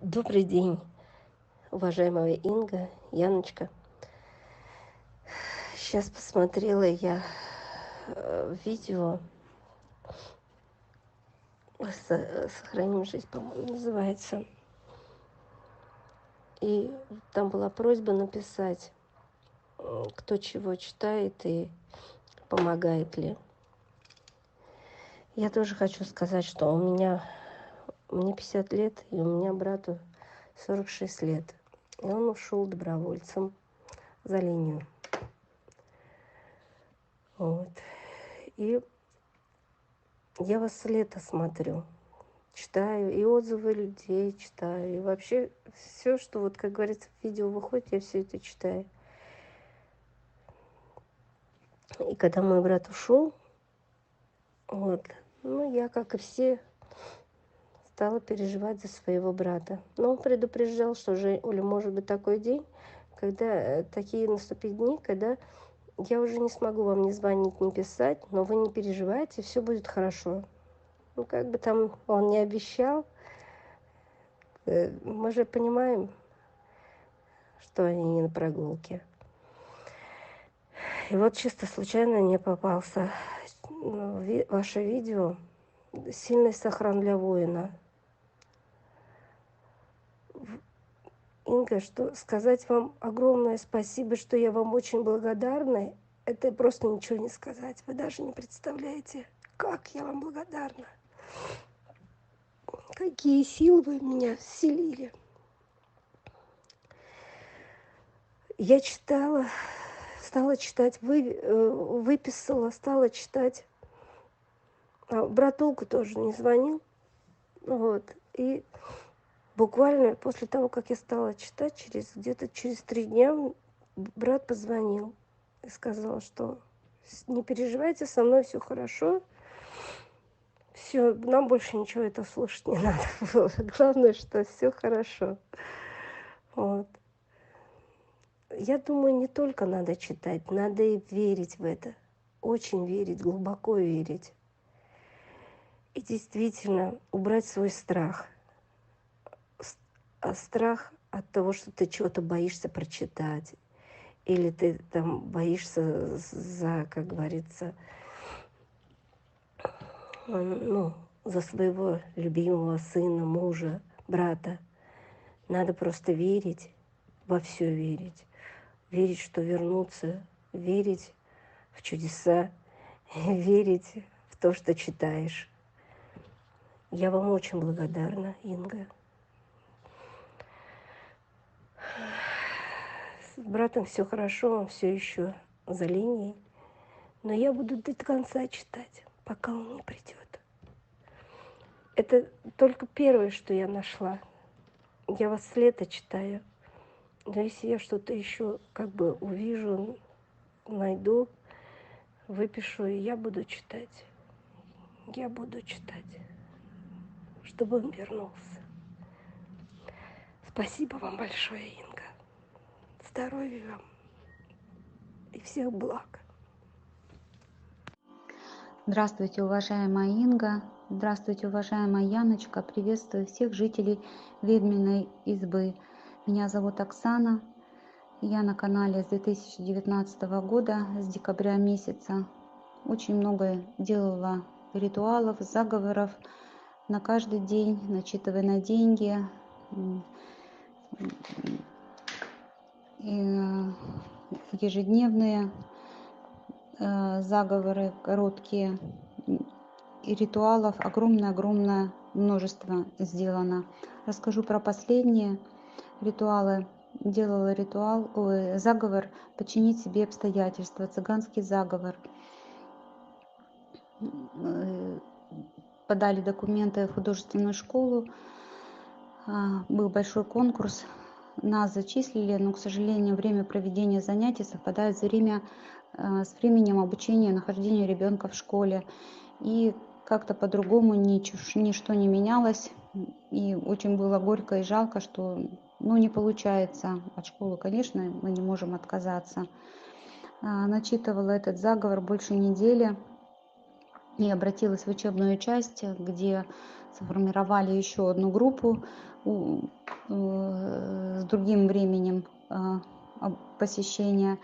Добрый день, уважаемая Инга, Яночка. Сейчас посмотрела я видео «Сохраним жизнь», по-моему, называется. И там была просьба написать, кто чего читает и помогает ли. Я тоже хочу сказать, что мне 50 лет, и у меня брату 46 лет. И он ушел добровольцем за линию. Вот. И я вас с лета смотрю, читаю, и отзывы людей читаю, и вообще все, что вот, как говорится, в видео выходит, я все это читаю. И когда мой брат ушел, вот, я, как и все, стала переживать за своего брата. Но он предупреждал, что уже, Оля, может быть такой день, когда такие наступят дни, когда я уже не смогу вам ни звонить, ни писать, но вы не переживайте, все будет хорошо. Как бы там он не обещал, мы же понимаем, что они не на прогулке. И вот чисто случайно мне попался ваше видео «Сильный сохран для воина». Инга, что сказать вам огромное спасибо, что я вам очень благодарна. Это просто ничего не сказать. Вы даже не представляете, как я вам благодарна. Какие силы вы в меня вселили. Я читала, стала читать, выписала, стала читать. Брат долго тоже не звонил. Вот. И буквально после того, как я стала читать, где-то через 3 дня брат позвонил и сказал, что не переживайте, со мной все хорошо. Все, нам больше ничего этого слушать не надо было. Главное, что все хорошо. Вот. Я думаю, не только надо читать, надо и верить в это. Очень верить, глубоко верить. И действительно убрать свой страх. Страх от того, что ты чего-то боишься прочитать. Или ты там боишься как говорится, за своего любимого сына, мужа, брата. Надо просто верить, во все верить. Верить, что вернутся, верить в чудеса, верить в то, что читаешь. Я вам очень благодарна, Инга. С братом все хорошо, он все еще за линией. Но я буду до конца читать, пока он не придет. Это только первое, что я нашла. Я вас с лета читаю. Но если я что-то еще увижу, найду, выпишу, и я буду читать. Я буду читать, чтобы он вернулся. Спасибо вам большое, Инга. Здоровья вам и всех благ. Здравствуйте, уважаемая Инга. Здравствуйте, уважаемая Яночка. Приветствую всех жителей Ведьминой избы. Меня зовут Оксана. Я на канале с 2019 года, с декабря месяца. Очень много делала ритуалов, заговоров на каждый день, начитывая на деньги. Ежедневные заговоры короткие, и ритуалов огромное множество сделано. Расскажу про последние ритуалы. Делала заговор «Подчинить себе обстоятельства», цыганский заговор. Подали документы в художественную школу, был большой конкурс, нас зачислили, но, к сожалению, время проведения занятий совпадает с временем обучения, нахождения ребенка в школе. И как-то по-другому ничто не менялось. И очень было горько и жалко, что не получается. От школы, конечно, мы не можем отказаться. Начитывала этот заговор больше недели и обратилась в учебную часть, где сформировали еще одну группу с другим временем посещения.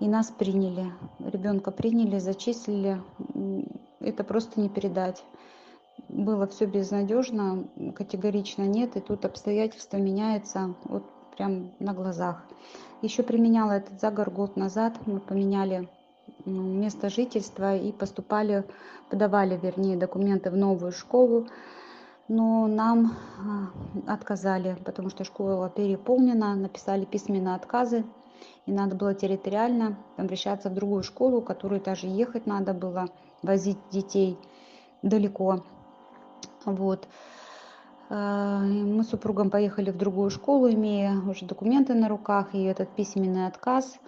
И нас приняли, ребенка приняли, зачислили. Это просто не передать. Было все безнадежно, категорично нет, и тут обстоятельства меняются вот прям на глазах. Еще применяла этот заговор год назад, мы поменяли место жительства и подавали, вернее, документы в новую школу, но нам отказали, потому что школа переполнена, написали письменные отказы, и надо было территориально обращаться в другую школу, в которую даже ехать надо было, возить детей далеко. Вот. Мы с супругом поехали в другую школу, имея уже документы на руках и этот письменный отказ.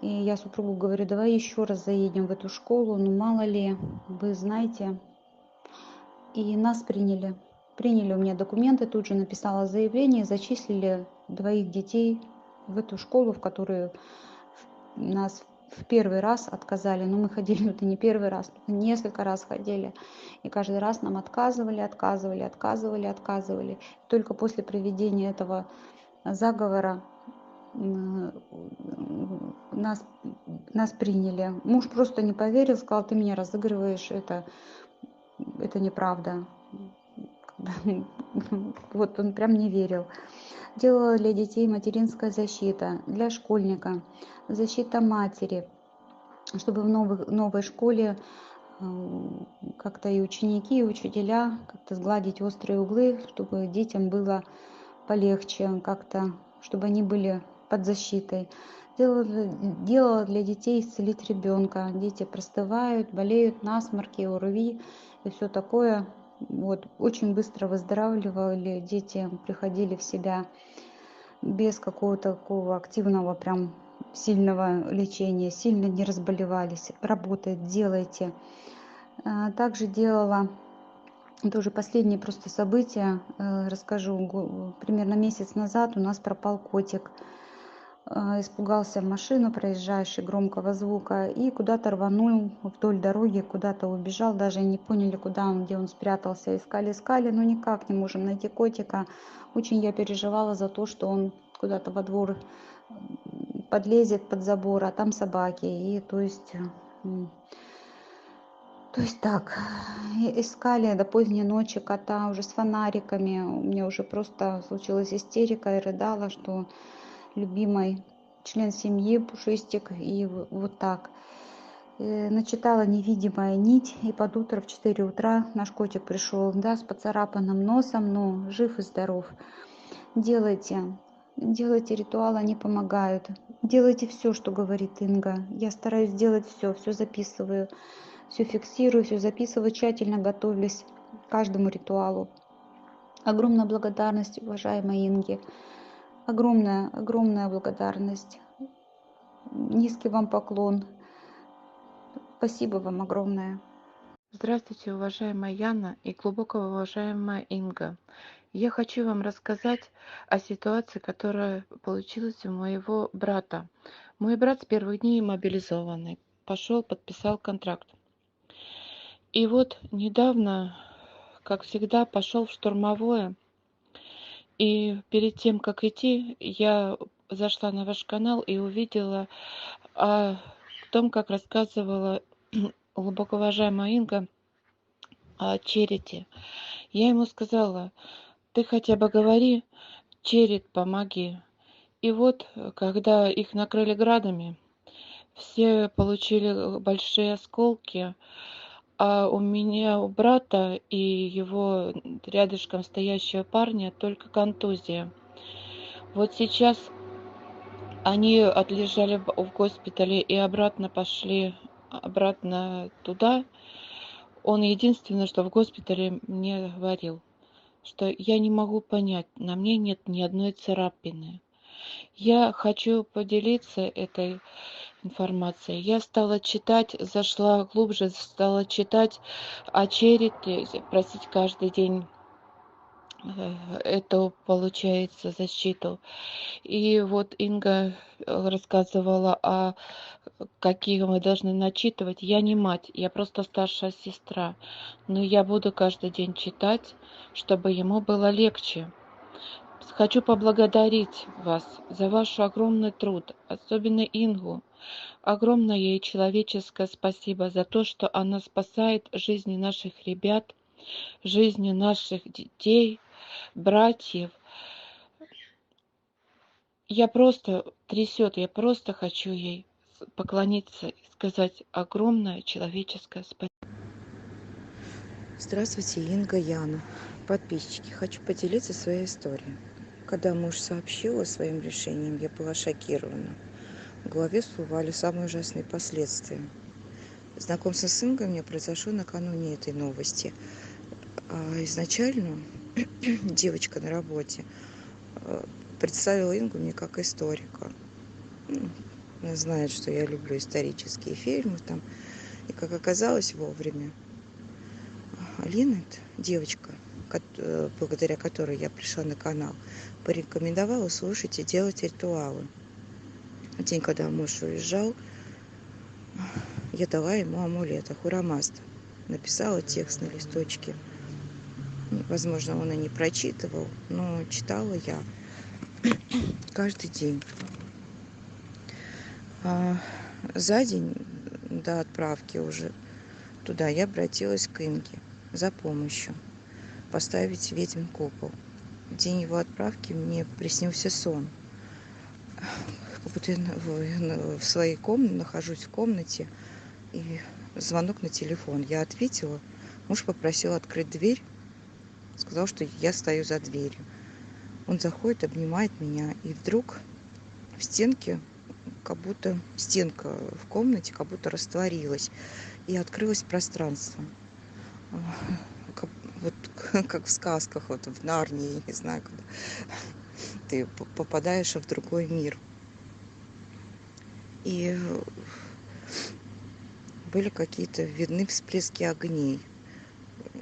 И я супругу говорю, давай еще раз заедем в эту школу, ну мало ли, вы знаете. И нас приняли. Приняли у меня документы, тут же написала заявление, зачислили 2 детей в эту школу, в которую нас в первый раз отказали. Но мы ходили, это не первый раз, несколько раз ходили. И каждый раз нам отказывали. Только после проведения этого заговора нас приняли. Муж просто не поверил, сказал, ты меня разыгрываешь, это неправда. Вот он прям не верил. Делала для детей материнская защита, для школьника, защита матери, чтобы в новой школе как-то и ученики, и учителя как-то сгладить острые углы, чтобы детям было полегче как-то, чтобы они были под защитой. Делала для детей исцелить ребенка. Дети простывают, болеют, насморки, ОРВИ и все такое. Вот, очень быстро выздоравливали, дети приходили в себя без какого-то такого активного, прям сильного лечения, сильно не разболевались. Работает, делайте. Также делала, это уже последние просто события, расскажу. Примерно месяц назад у нас пропал котик. Испугался машину проезжающей громкого звука и куда-то рванул вдоль дороги, куда-то убежал, даже не поняли, куда он, где он спрятался. Искали, но никак не можем найти котика. Очень я переживала за то, что он куда-то во двор подлезет под забор, а там собаки. И то есть так, искали до поздней ночи кота уже с фонариками. У меня уже просто случилась истерика и рыдала, что любимый член семьи Пушистик, и вот так. Начитала «Невидимая нить», и под утро в 4 утра наш котик пришел, да, с поцарапанным носом, но жив и здоров. Делайте ритуалы, они помогают. Делайте все, что говорит Инга. Я стараюсь делать все записываю, все фиксирую, все записываю, тщательно готовлюсь к каждому ритуалу. Огромная благодарность уважаемой Инге. Огромная благодарность. Низкий вам поклон. Спасибо вам огромное. Здравствуйте, уважаемая Яна и глубоко уважаемая Инга. Я хочу вам рассказать о ситуации, которая получилась у моего брата. Мой брат с первых дней мобилизованный. Пошел, подписал контракт. И вот недавно, как всегда, пошел в штурмовое. И перед тем, как идти, я зашла на ваш канал и увидела о том, как рассказывала глубоко уважаемая Инга о черете. Я ему сказала, ты хотя бы говори, черед помоги. И вот, когда их накрыли градами, все получили большие осколки, а у меня, у брата и его рядышком стоящего парня только контузия. Вот сейчас они отлежали в госпитале и обратно пошли, обратно туда. Он единственное, что в госпитале мне говорил, что я не могу понять, на мне нет ни одной царапины. Я хочу поделиться этой информацией. Я стала читать, зашла глубже, стала читать о черете, просить каждый день эту, получается, защиту. И вот Инга рассказывала, какие мы должны начитывать. Я не мать, я просто старшая сестра. Но я буду каждый день читать, чтобы ему было легче. Хочу поблагодарить вас за ваш огромный труд, особенно Ингу. Огромное ей человеческое спасибо за то, что она спасает жизни наших ребят, жизни наших детей, братьев. Я просто трясет, я просто хочу ей поклониться и сказать огромное человеческое спасибо. Здравствуйте, Инга, Яна. Подписчики, хочу поделиться своей историей. Когда муж сообщил о своем решении, я была шокирована. В голове всплывали самые ужасные последствия. Знакомство с Ингой у меня произошло накануне этой новости. Изначально девочка на работе представила Ингу мне как историка. Она знает, что я люблю исторические фильмы. И, как оказалось, вовремя. Алина, девочка, благодаря которой я пришла на канал, порекомендовала слушать и делать ритуалы. В день, когда муж уезжал, я дала ему амулет Ахура-Мазда. Написала текст на листочке. Возможно, он и не прочитывал, но читала я каждый день. За день до отправки уже туда я обратилась к Инге за помощью поставить ведьмин купол. В день его отправки мне приснился сон. Как будто я в своей комнате, нахожусь в комнате, и звонок на телефон. Я ответила. Муж попросил открыть дверь. Сказал, что я стою за дверью. Он заходит, обнимает меня, и вдруг в стенке, как будто стенка в комнате как будто растворилась, и открылось пространство. Вот как в сказках, вот в Нарнии, я не знаю, когда ты попадаешь в другой мир. И были какие-то видны всплески огней,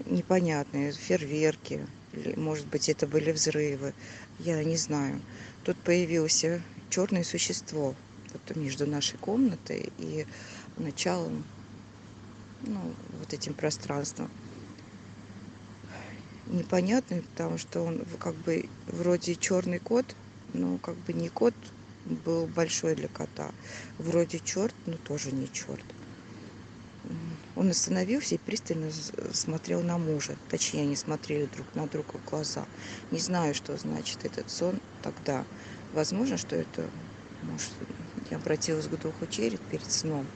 непонятные, фейерверки, или, может быть, это были взрывы, я не знаю. Тут появилось черное существо вот между нашей комнатой и началом, вот этим пространством. Непонятный, потому что он как бы вроде черный кот, но как бы не кот, был большой для кота. Вроде черт, но тоже не черт. Он остановился и пристально смотрел на мужа. Точнее, они смотрели друг на друга в глаза. Не знаю, что значит этот сон тогда. Возможно, что это, может, я обратилась к духу черед перед сном.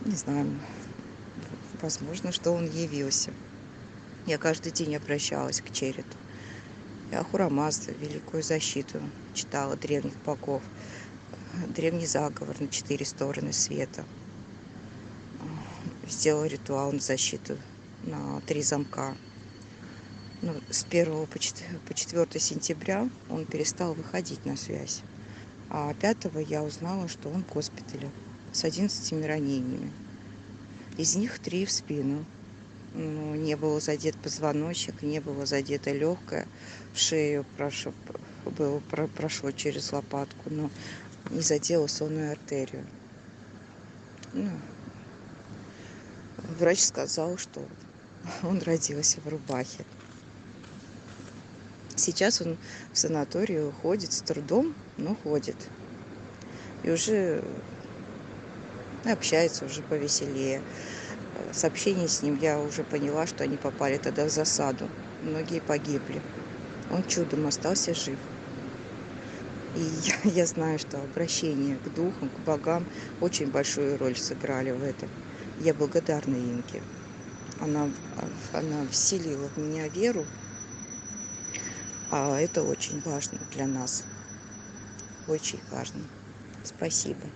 Не знаю. Возможно, что он явился. Я каждый день обращалась к череду. Я Ахура-Мазда, великую защиту читала древних богов. Древний заговор на 4 стороны света. Сделала ритуал на защиту на 3 замка. С 1 по 4 сентября он перестал выходить на связь. А 5 я узнала, что он в госпитале с 11 ранениями. Из них 3 в спину. Не был задет позвоночник, не было задето легкое. В шею прошло через лопатку, но не задело сонную артерию. Врач сказал, что он родился в рубахе. Сейчас он в санаторию ходит с трудом, но ходит. И уже общается уже повеселее. Сообщение с ним я уже поняла, что они попали тогда в засаду. Многие погибли. Он чудом остался жив. И я знаю, что обращение к духам, к богам очень большую роль сыграли в этом. Я благодарна Инге. Она вселила в меня веру, а это очень важно для нас. Очень важно. Спасибо.